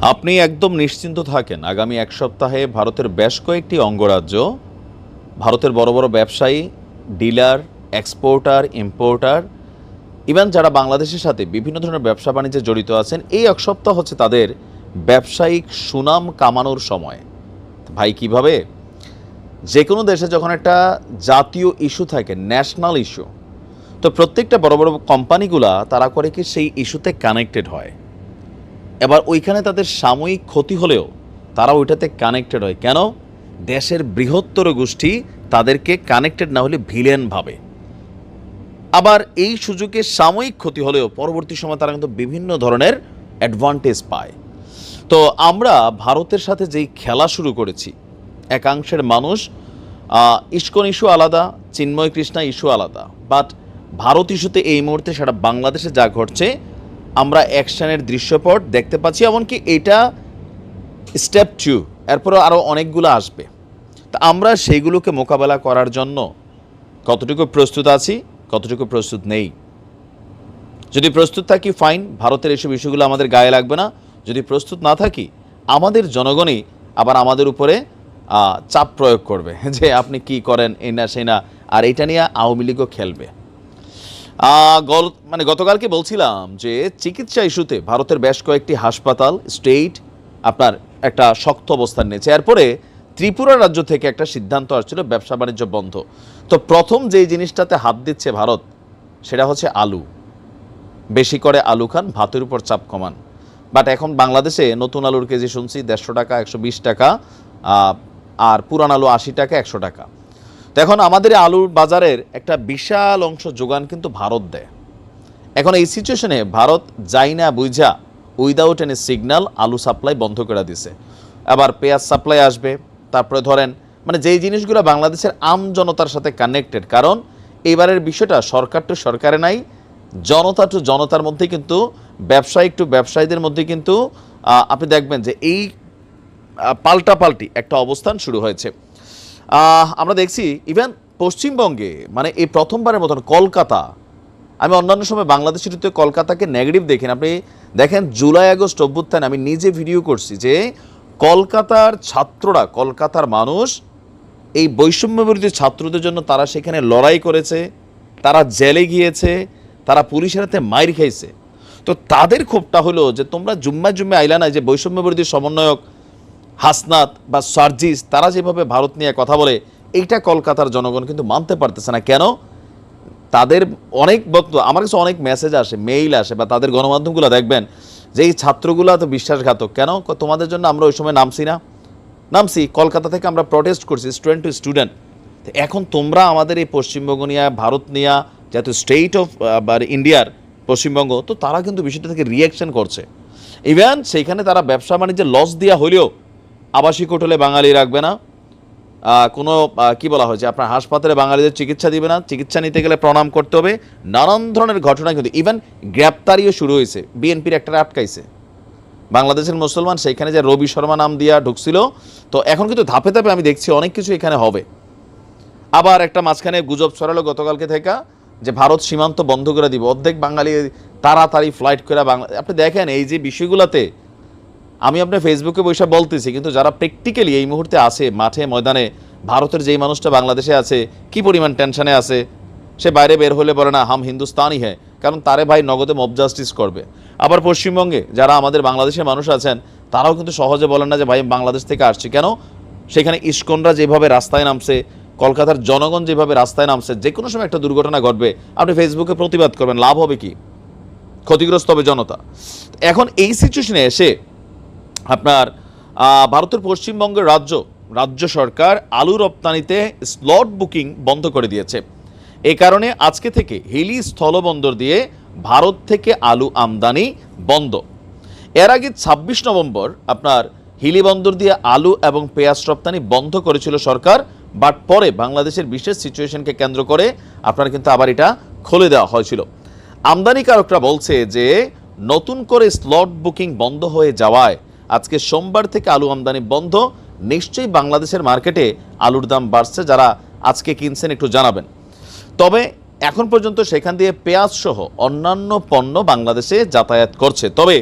আপনি একদম নিশ্চিন্ত থাকেন, আগামী এক সপ্তাহে ভারতের বেশ কয়েকটি অঙ্গরাজ্য, ভারতের বড় বড় ব্যবসায়ী, ডিলার, এক্সপোর্টার, ইম্পোর্টার, ইভেন যারা বাংলাদেশের সাথে বিভিন্ন ধরনের ব্যবসা বাণিজ্যে জড়িত আছেন, এই এক সপ্তাহ হচ্ছে তাদের ব্যবসায়িক সুনাম কামানোর সময়। ভাই কিভাবে? যে কোনো দেশে যখন একটা জাতীয় ইস্যু থাকে, ন্যাশনাল ইস্যু, তো প্রত্যেকটা বড় বড় কোম্পানিগুলা তারা করে কি সেই ইস্যুতে কানেক্টেড হয়। এবার ওইখানে তাদের সাময়িক ক্ষতি হলেও তারা ওইটাতে কানেক্টেড হয়। কেন? দেশের বৃহত্তর গোষ্ঠী তাদেরকে কানেক্টেড না হলে ভিলেন ভাবে। আবার এই সুযোগে সাময়িক ক্ষতি হলেও পরবর্তী সময় তারা কিন্তু বিভিন্ন ধরনের অ্যাডভান্টেজ পায়। তো আমরা ভারতের সাথে যেই খেলা শুরু করেছি, একাংশের মানুষ ইস্কন ইস্যু আলাদা, চিন্ময় কৃষ্ণা ইস্যু আলাদা, বাট ভারত ইস্যুতে এই মুহূর্তে সারা বাংলাদেশে যা ঘটছে আমরা অ্যাকশনের দৃশ্যপট দেখতে পাচ্ছি। এমনকি এটা স্টেপ 2, এরপরও আরও অনেকগুলো আসবে। তা আমরা সেইগুলোকে মোকাবেলা করার জন্য কতটুকু প্রস্তুত আছি, কতটুকু প্রস্তুত নেই। যদি প্রস্তুত থাকি ফাইন, ভারতের এসব ইস্যুগুলো আমাদের গায়ে লাগবে না। যদি প্রস্তুত না থাকি, আমাদের জনগণই আবার আমাদের উপরে চাপ প্রয়োগ করবে যে আপনি কি করেন, এই না সেই না, আর এটা নিয়ে আওয়ামী লীগও খেলবে। গতকালকে বলছিলাম যে চিকিৎসা ইস্যুতে ভারতের বেশ কয়েকটি হাসপাতাল, স্টেট আপনার একটা শক্ত অবস্থান নিয়েছে। এরপরে ত্রিপুরা রাজ্য থেকে একটা সিদ্ধান্ত আসছিল ব্যবসা বাণিজ্য বন্ধ। তো প্রথম যেই জিনিসটাতে হাত দিচ্ছে ভারত, সেটা হচ্ছে আলু। বেশি করে আলু খান, ভাতের উপর চাপ কমান। বাট এখন বাংলাদেশে নতুন আলুর কেজি শুনছি 150 টাকা, 120 টাকা, আর পুরান আলু 80 টাকা, 100 টাকা। তো এখন আমাদের আলুর বাজারের একটা বিশাল অংশ যোগান কিন্তু ভারত দেয়। এখন এই সিচুয়েশনে ভারত যাই না বুঝা উইদাউট এনি সিগন্যাল আলু সাপ্লাই বন্ধ করে দিছে। আবার পেঁয়াজ সাপ্লাই আসবে। তারপরে ধরেন যেই জিনিসগুলো বাংলাদেশের আম জনতার সাথে কানেক্টেড, কারণ এইবারের বিষয়টা সরকার টু সরকারে নাই, জনতা টু জনতার মধ্যে কিন্তু, ব্যবসায়িক টু ব্যবসায়ীদের মধ্যে কিন্তু আপনি দেখবেন যে এই পাল্টাপাল্টি একটা অবস্থান শুরু হয়েছে। আমরা দেখছি ইভেন পশ্চিমবঙ্গে এই প্রথমবারের মতন কলকাতা, আমি অন্যান্য সময় বাংলাদেশের ভিতরে কলকাতাকে নেগেটিভ দেখেন, আপনি দেখেন জুলাই আগস্ট অভ্যুত্থানে আমি নিজে ভিডিও করছি যে কলকাতার ছাত্ররা, কলকাতার মানুষ এই বৈষম্যবিরোধী ছাত্রদের জন্য তারা সেখানে লড়াই করেছে, তারা জেলে গিয়েছে, তারা পুলিশের হাতে মাইর খাইছে। তো তাদের ক্ষোভটা হলো যে তোমরা জুম্মা আইলা না, যে বৈষম্যবিরোধী সমন্বয়ক হাসনাত বা সার্জিস তারা যেভাবে ভারত নিয়ে কথা বলে, এইটা কলকাতার জনগণ কিন্তু মানতে পারতেছে না। কেন? তাদের অনেক বক্তব্য, আমার কাছে অনেক মেসেজ আসে, মেইল আসে, বা তাদের গণমাধ্যমগুলো দেখবেন যে এই ছাত্রগুলো তো বিশ্বাসঘাতক। কেন? তোমাদের জন্য আমরা ওই সময় নামছি কলকাতা থেকে আমরা প্রটেস্ট করছি, স্টুডেন্ট টু স্টুডেন্ট। এখন তোমরা আমাদের এই পশ্চিমবঙ্গ নিয়ে, ভারত নিয়ে, যেহেতু স্টেট অফ ইন্ডিয়ার পশ্চিমবঙ্গ, তো তারা কিন্তু বিষয়টা থেকে রিয়াকশন করছে। ইভেন সেইখানে তারা ব্যবসা বাণিজ্যে লস দেওয়া হলেও আবাসিক হোটেলে বাঙালি রাখবে না, কোনো কি বলা হয়েছে আপনার হাসপাতালে বাঙালিদের চিকিৎসা দিবে না, চিকিৎসা নিতে গেলে প্রণাম করতে হবে, নানান ধরনের ঘটনা কিন্তু, ইভেন গ্রেপ্তারিও শুরু হয়েছে। বিএনপির একটা আটকাইছে বাংলাদেশের মুসলমান, সেইখানে যে রবি শর্মা নাম দিয়া ঢুকছিল। তো এখন কিন্তু ধাপে ধাপে আমি দেখছি অনেক কিছু এখানে হবে। আবার একটা মাঝখানে গুজব ছড়ালো গতকালকে থেকে যে ভারত সীমান্ত বন্ধ করে দিব, অর্ধেক বাঙালি তাড়াতাড়ি ফ্লাইট করে বাংলা। আপনি দেখেন এই যে বিষয়গুলোতে আমি আপনার ফেসবুকে বসে বলতেছি, কিন্তু যারা প্র্যাকটিক্যালি এই মুহূর্তে আছে মাঠে ময়দানে, ভারতের যেই মানুষটা বাংলাদেশে আছে কি পরিমাণ টেনশনে আছে, সে বাইরে বের হলে বলে না হাম হিন্দুস্তানি হ্যাঁ, কারণ তারে ভাই নগদে মব জাস্টিস করবে। আবার পশ্চিমবঙ্গে যারা আমাদের বাংলাদেশের মানুষ আছেন, তারাও কিন্তু সহজে বলেন না যে ভাই বাংলাদেশ থেকে আসছি। কেন? সেখানে ইস্কনরা যেভাবে রাস্তায় নামছে, কলকাতার জনগণ যেভাবে রাস্তায় নামছে, যে কোনো সময় একটা দুর্ঘটনা ঘটবে, আপনি ফেসবুকে প্রতিবাদ করবেন, লাভ হবে কি? ক্ষতিগ্রস্ত হবে জনতা। এখন এই সিচুয়েশনে এসে আপনার ভারতের পশ্চিমবঙ্গের রাজ্য সরকার আলু রপ্তানিতে স্লট বুকিং বন্ধ করে দিয়েছে। এই কারণে আজকে থেকে হিলি স্থলবন্দর দিয়ে ভারত থেকে আলু আমদানি বন্ধ। এর আগে 26 নভেম্বর আপনার হিলি বন্দর দিয়ে আলু এবং পেঁয়াজ রপ্তানি বন্ধ করেছিল সরকার, বাট পরে বাংলাদেশের বিশেষ সিচুয়েশনকে কেন্দ্র করে আপনার কিন্তু আবার এটা খুলে দেওয়া হয়েছিল। আমদানিকারকরা বলছে যে নতুন করে স্লট বুকিং বন্ধ হয়ে যাওয়ায় আজকে সোমবার থেকে আলু আমদানি বন্ধ। নিশ্চয়ই বাংলাদেশের মার্কেটে আলুর দাম বাড়ছে, যারা আজকে কিনছেন একটু জানাবেন। তবে এখন পর্যন্ত সেখান দিয়ে পেঁয়াজ সহ অন্যান্য পণ্য বাংলাদেশে যাতায়াত করছে। তবে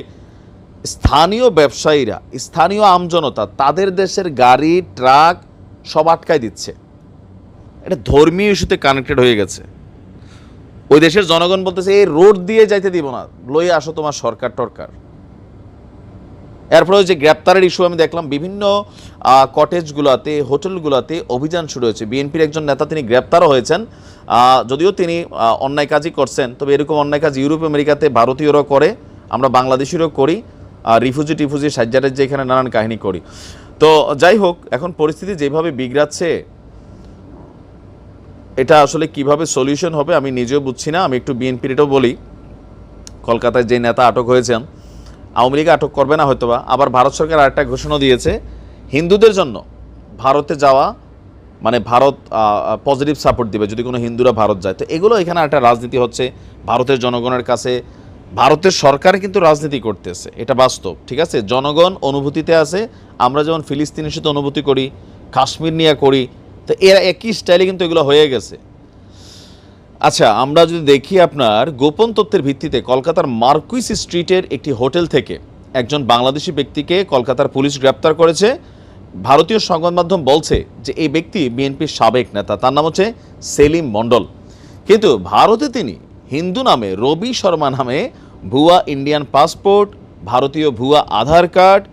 স্থানীয় ব্যবসায়ীরা, স্থানীয় আমজনতা তাদের দেশের গাড়ি ট্রাক সব আটকায় দিচ্ছে। এটা ধর্মীয় ইস্যুতে কানেক্টেড হয়ে গেছে। ওই দেশের জনগণ বলতেছে এই রোড দিয়ে যাইতে দিব না, লইয়ে আসো তোমার সরকার টরকার। এরপরে যে গ্রেপ্তারের ইস্যু আমি দেখলাম বিভিন্ন কটেজগুলোতে, হোটেলগুলোতে অভিযান শুরু হয়েছে। বিএনপির একজন নেতা তিনি গ্রেপ্তারও হয়েছেন, যদিও তিনি অন্যায় কাজই করছেন, তবে এরকম অন্যায় কাজ ইউরোপ আমেরিকাতে ভারতীয়রাও করে, আমরা বাংলাদেশিরও করি, রিফিউজি সাজ্জারের যে এখানে নানান কাহিনী করি। তো যাই হোক, এখন পরিস্থিতি যেভাবে বিগড়াচ্ছে এটা আসলে কিভাবে সলিউশন হবে আমি নিজেও বুঝছি না। আমি একটু বিএনপির এটাও বলি, কলকাতায় যে নেতা আটক হয়েছেন আওয়ামী লীগ আটক করবে না হয়তোবা। আবার ভারত সরকার আরেকটা ঘোষণা দিয়েছে হিন্দুদের জন্য ভারতে যাওয়া মানে ভারত পজিটিভ সাপোর্ট দিবে যদি কোনো হিন্দুরা ভারত যায়। তো এগুলো এখানে একটা রাজনীতি হচ্ছে ভারতের জনগণের কাছে। ভারতের সরকার কিন্তু রাজনীতি করতেছে, এটা বাস্তব, ঠিক আছে। জনগণ অনুভূতিতে আছে, আমরা যেমন ফিলিস্তিনের সাথে অনুভূতি করি, কাশ্মীর নিয়ে করি, তো এরা একই স্টাইলে কিন্তু এগুলো হয়ে গেছে। আচ্ছা, আমরা যদি দেখি আপনার গোপন তথ্যের ভিত্তিতে কলকাতার মার্কুইস স্ট্রিটের একটি হোটেল থেকে একজন বাংলাদেশি ব্যক্তিকে কলকাতার পুলিশ গ্রেপ্তার করেছে। ভারতীয় সংবাদ মাধ্যম বলছে যে এই ব্যক্তি বিএনপির সাবেক নেতা, তার নাম হচ্ছে সেলিম মণ্ডল। কিন্তু ভারতে তিনি হিন্দু নামে, রবি শর্মা নামে ভুয়া ইন্ডিয়ান পাসপোর্ট, ভারতীয় ভুয়া আধার কার্ড,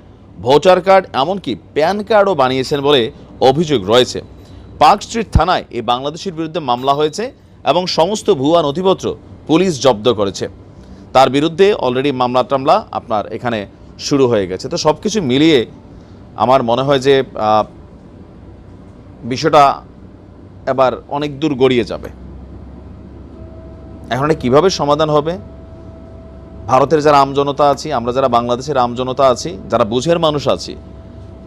ভোটার কার্ড, এমনকি প্যান কার্ডও বানিয়েছেন বলে অভিযোগ রয়েছে। পার্ক স্ট্রিট থানায় এই বাংলাদেশের বিরুদ্ধে মামলা হয়েছে এবং সমস্ত ভুয়া নথিপত্র পুলিশ জব্দ করেছে। তার বিরুদ্ধে অলরেডি মামলা টামলা আপনার এখানে শুরু হয়ে গেছে। তো সব কিছু মিলিয়ে আমার মনে হয় যে বিষয়টা এবার অনেক দূর গড়িয়ে যাবে। এখন কীভাবে সমাধান হবে, ভারতের যারা আমজনতা আছি, আমরা যারা বাংলাদেশের আমজনতা আছি, যারা বুঝের মানুষ আছি,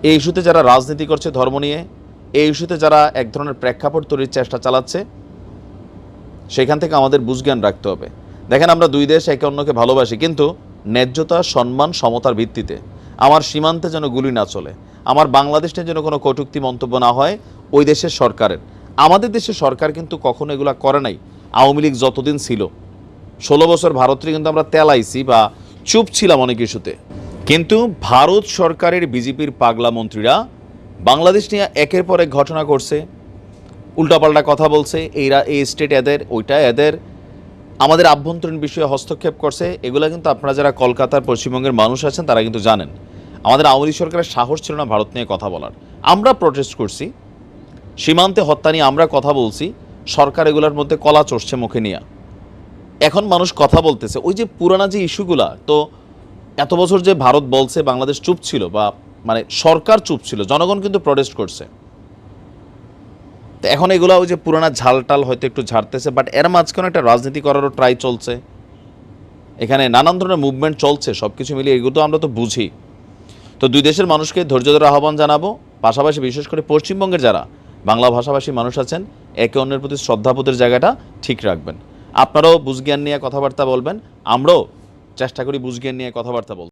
এই ইস্যুতে যারা রাজনীতি করছে ধর্ম নিয়ে, এই ইস্যুতে যারা এক ধরনের প্রেক্ষাপট তৈরির চেষ্টা চালাচ্ছে, সেখান থেকে আমাদের বুঝজ্ঞান রাখতে হবে। দেখেন, আমরা দুই দেশ একে অন্যকে ভালোবাসি, কিন্তু ন্যায্যতা, সম্মান, সমতার ভিত্তিতে। আমার সীমান্তে যেন গুলি না চলে, আমার বাংলাদেশ নিয়ে যেন কোনো কটূক্তি মন্তব্য না হয় ওই দেশের সরকারের। আমাদের দেশের সরকার কিন্তু কখনো এগুলো করে নাই। আওয়ামী লীগ যতদিন ছিল, 16 বছর ভারতকে কিন্তু আমরা তেলাইছি বা চুপ ছিলাম অনেক ইস্যুতে। কিন্তু ভারত সরকারের বিজেপির পাগলা মন্ত্রীরা বাংলাদেশ নিয়ে একের পর এক ঘটনা করছে, উল্টাপাল্টা কথা বলছে, এই স্টেট এদের, ওইটা এদের, আমাদের আভ্যন্তরীণ বিষয়ে হস্তক্ষেপ করছে। এগুলো কিন্তু আপনারা যারা কলকাতার, পশ্চিমবঙ্গের মানুষ আছেন তারা কিন্তু জানেন। আমাদের আওয়ামী লীগ সরকারের সাহস ছিল না ভারত নিয়ে কথা বলার। আমরা প্রটেস্ট করছি, সীমান্তে হত্যা নিয়ে আমরা কথা বলছি, সরকার এগুলোর মধ্যে কলা চড়ছে মুখে নিয়ে। এখন মানুষ কথা বলতেছে, ওই যে পুরানা যে ইস্যুগুলা, তো এত বছর যে ভারত বলছে বাংলাদেশ চুপ ছিল, বা মানে সরকার চুপ ছিল, জনগণ কিন্তু প্রটেস্ট করছে। তো এখন এগুলো ওই যে পুরানা ঝালটাল হয়তো একটু ঝাড়তেছে, বাট এর মাঝখানে একটা রাজনীতি করারও ট্রাই চলছে, এখানে নানান ধরনের মুভমেন্ট চলছে। সব কিছু মিলিয়ে এগুলো তো আমরা তো বুঝি। তো দুই দেশের মানুষকে ধৈর্য ধরে আহ্বান জানাবো, পাশাপাশি বিশেষ করে পশ্চিমবঙ্গের যারা বাংলা ভাষাভাষী মানুষ আছেন একে অন্যের প্রতি শ্রদ্ধাবোধের জায়গাটা ঠিক রাখবেন। আপনারাও বুঝজ্ঞান নিয়ে কথাবার্তা বলবেন, আমরাও চেষ্টা করি বুঝজ্ঞান নিয়ে কথাবার্তা বলতে।